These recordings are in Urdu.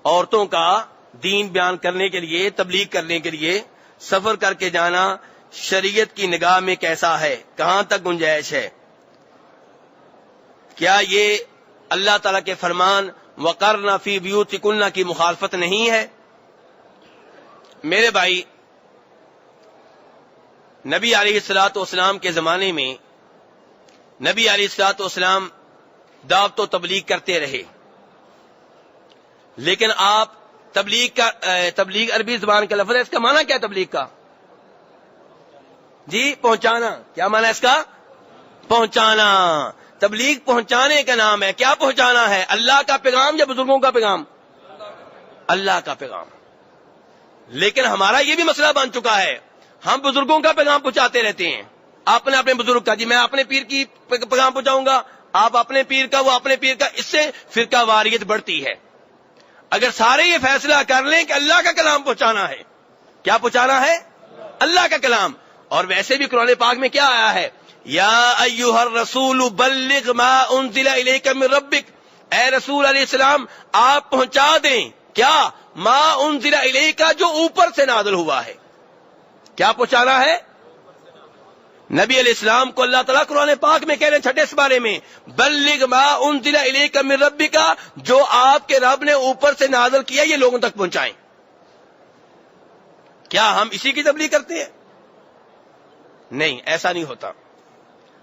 عورتوں کا دین بیان کرنے کے لیے، تبلیغ کرنے کے لیے سفر کر کے جانا شریعت کی نگاہ میں کیسا ہے، کہاں تک گنجائش ہے؟ کیا یہ اللہ تعالیٰ کے فرمان وقرن فی بیوتکن کی مخالفت نہیں ہے؟ میرے بھائی، نبی علیہ الصلوۃ والسلام کے زمانے میں نبی علیہ الصلوۃ والسلام دعوت و تبلیغ کرتے رہے، لیکن آپ تبلیغ عربی زبان کا لفظ ہے، اس کا معنی کیا ہے تبلیغ کا؟ جی پہنچانا. کیا معنی ہے اس کا؟ پہنچانا. تبلیغ پہنچانے کا نام ہے. کیا پہنچانا ہے؟ اللہ کا پیغام یا بزرگوں کا پیغام؟ اللہ کا پیغام. لیکن ہمارا یہ بھی مسئلہ بن چکا ہے، ہم بزرگوں کا پیغام پہنچاتے رہتے ہیں، اپنے بزرگ کا. جی میں اپنے پیر کی پیغام پہنچاؤں گا، آپ اپنے پیر کا، وہ اپنے پیر کا. اس سے فرقہ واریت بڑھتی ہے. اگر سارے یہ فیصلہ کر لیں کہ اللہ کا کلام پہنچانا ہے، کیا پہنچانا ہے؟ اللہ کا کلام. اور ویسے بھی قرآن پاک میں کیا آیا ہے؟ یا ایھا الرسول بلغ ما انزل الیک من ربک. اے رسول علیہ السلام آپ پہنچا دیں کیا؟ ما انزل الیک، جو اوپر سے نازل ہوا ہے. کیا پہنچانا ہے؟ نبی علیہ السلام کو اللہ تعالیٰ قرآن پاک میں کہہ رہے ہیں 6 بارے میں، بلغ ما انزل الیک من ربک، جو آپ کے رب نے اوپر سے نازل کیا یہ لوگوں تک پہنچائیں. کیا ہم اسی کی تبلیغ کرتے ہیں؟ نہیں، ایسا نہیں ہوتا.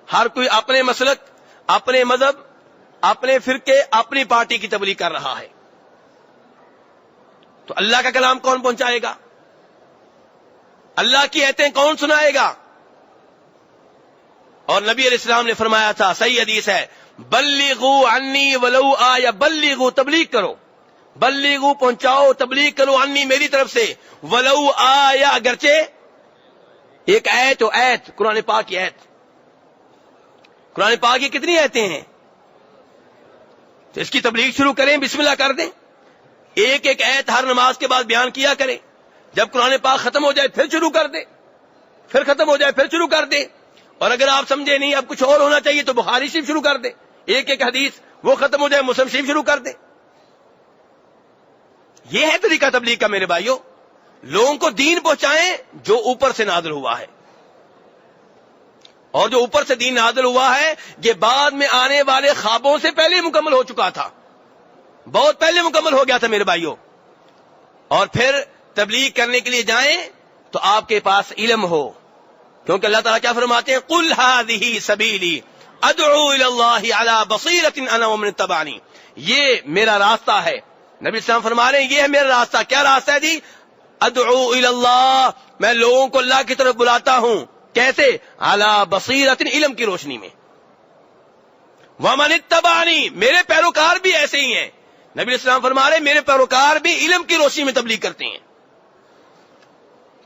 ہر کوئی اپنے مسلک، اپنے مذہب، اپنے فرقے، اپنی پارٹی کی تبلیغ کر رہا ہے. تو اللہ کا کلام کون پہنچائے گا؟ اللہ کی آیتیں کون سنائے گا؟ اور نبی علیہ السلام نے فرمایا تھا، صحیح حدیث ہے، بلغوا عنی ولو آیہ. بلغوا تبلیغ کرو، بلغوا پہنچاؤ، تبلیغ کرو، عنی میری طرف سے، ولو آیہ اگرچہ ایک آیت ہو. آیت قرآن پاک کی آیت. قرآن پاک کی کتنی آیتیں ہیں؟ تو اس کی تبلیغ شروع کریں، بسم اللہ کر دیں. ایک ایک آیت ہر نماز کے بعد بیان کیا کریں. جب قرآن پاک ختم ہو جائے پھر شروع کر دیں، پھر ختم ہو جائے پھر شروع کر دیں. اور اگر آپ سمجھے نہیں اب کچھ اور ہونا چاہیے تو بخاری شریف شروع کر دیں. ایک ایک حدیث وہ ختم ہو جائے مسلم شریف شروع کر دیں. یہ ہے طریقہ تبلیغ کا میرے بھائیوں. لوگوں کو دین پہنچائیں جو اوپر سے نازل ہوا ہے. اور جو اوپر سے دین نازل ہوا ہے یہ بعد میں آنے والے خوابوں سے پہلے مکمل ہو چکا تھا، بہت پہلے مکمل ہو گیا تھا میرے بھائیوں. اور پھر تبلیغ کرنے کے لیے جائیں تو آپ کے پاس علم ہو، کیونکہ اللہ تعالیٰ کیا فرماتے ہیں؟ قل ھذہ سبیلی ادعو الی اللہ علی بصیرۃ انا ومن اتبعنی. یہ میرا راستہ ہے. نبی اسلام فرما رہے ہیں یہ ہے میرا راستہ. کیا راستہ ہے جی؟ ادعو الی اللہ، میں لوگوں کو اللہ کی طرف بلاتا ہوں. کیسے؟ علی بصیرۃ، علم کی روشنی میں. ومن اتبعنی، میرے پیروکار بھی ایسے ہی ہیں. نبی اسلام فرما رہے ہیں میرے پیروکار بھی علم کی روشنی میں تبلیغ کرتے ہیں.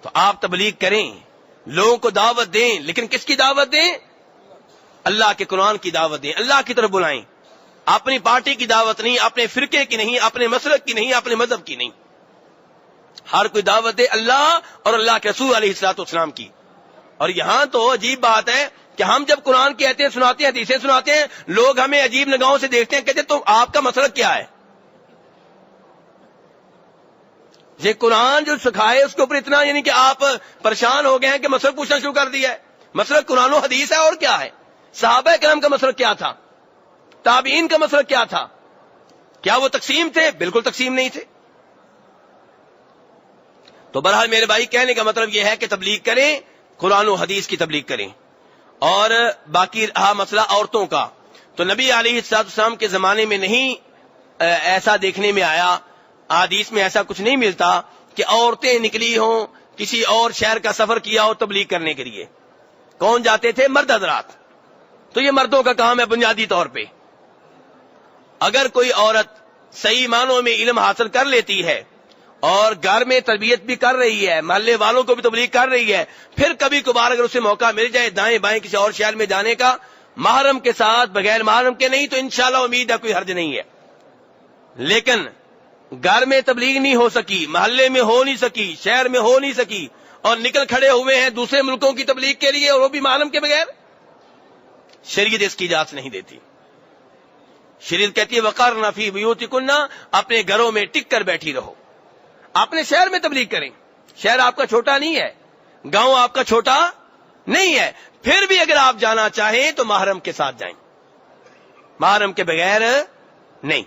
تو آپ تبلیغ کریں، لوگوں کو دعوت دیں، لیکن کس کی دعوت دیں؟ اللہ کے قرآن کی دعوت دیں، اللہ کی طرف بلائیں. اپنی پارٹی کی دعوت نہیں، اپنے فرقے کی نہیں، اپنے مسلک کی نہیں، اپنے مذہب کی نہیں. ہر کوئی دعوت دے اللہ اور اللہ کے رسول علیہ الصلوۃ والسلام کی. اور یہاں تو عجیب بات ہے کہ ہم جب قرآن کی آیتیں سناتے ہیں، حدیثیں سناتے ہیں، لوگ ہمیں عجیب نگاہوں سے دیکھتے ہیں، کہتے ہیں تو آپ کا مسلک کیا ہے؟ یہ قرآن جو سکھائے اس کے اوپر اتنا یعنی کہ آپ پریشان ہو گئے ہیں کہ مسلک پوچھنا شروع کر دیا ہے. مسلک قرآن و حدیث ہے اور کیا ہے؟ صحابہ کرام کا مسلک کیا تھا؟ تابعین کا مسلک کیا تھا؟ کیا وہ تقسیم تھے؟ بالکل تقسیم نہیں تھے. تو بہرحال میرے بھائی کہنے کا مطلب یہ ہے کہ تبلیغ کریں، قرآن و حدیث کی تبلیغ کریں. اور باقی رہا مسئلہ عورتوں کا، تو نبی علیہ السلام کے زمانے میں نہیں ایسا دیکھنے میں آیا، حدیث میں ایسا کچھ نہیں ملتا کہ عورتیں نکلی ہوں، کسی اور شہر کا سفر کیا ہو تبلیغ کرنے کے لیے. کون جاتے تھے؟ مرد حضرات. تو یہ مردوں کا کام ہے بنیادی طور پہ. اگر کوئی عورت صحیح معنوں میں علم حاصل کر لیتی ہے اور گھر میں تربیت بھی کر رہی ہے، محلے والوں کو بھی تبلیغ کر رہی ہے، پھر کبھی کبھار اگر اسے موقع مل جائے دائیں بائیں کسی اور شہر میں جانے کا، محرم کے ساتھ بغیر محرم کے نہیں، تو انشاءاللہ امید ہے کوئی حرج نہیں ہے. لیکن گھر میں تبلیغ نہیں ہو سکی، محلے میں ہو نہیں سکی، شہر میں ہو نہیں سکی، اور نکل کھڑے ہوئے ہیں دوسرے ملکوں کی تبلیغ کے لیے اور وہ بھی محرم کے بغیر، شریعت اس کی اجازت نہیں دیتی. شریعت کہتی ہے وقرن فی بیوتکن، اپنے گھروں میں ٹک کر بیٹھی رہو. اپنے شہر میں تبلیغ کریں. شہر آپ کا چھوٹا نہیں ہے، گاؤں آپ کا چھوٹا نہیں ہے. پھر بھی اگر آپ جانا چاہیں تو محرم کے ساتھ جائیں، محرم کے بغیر نہیں.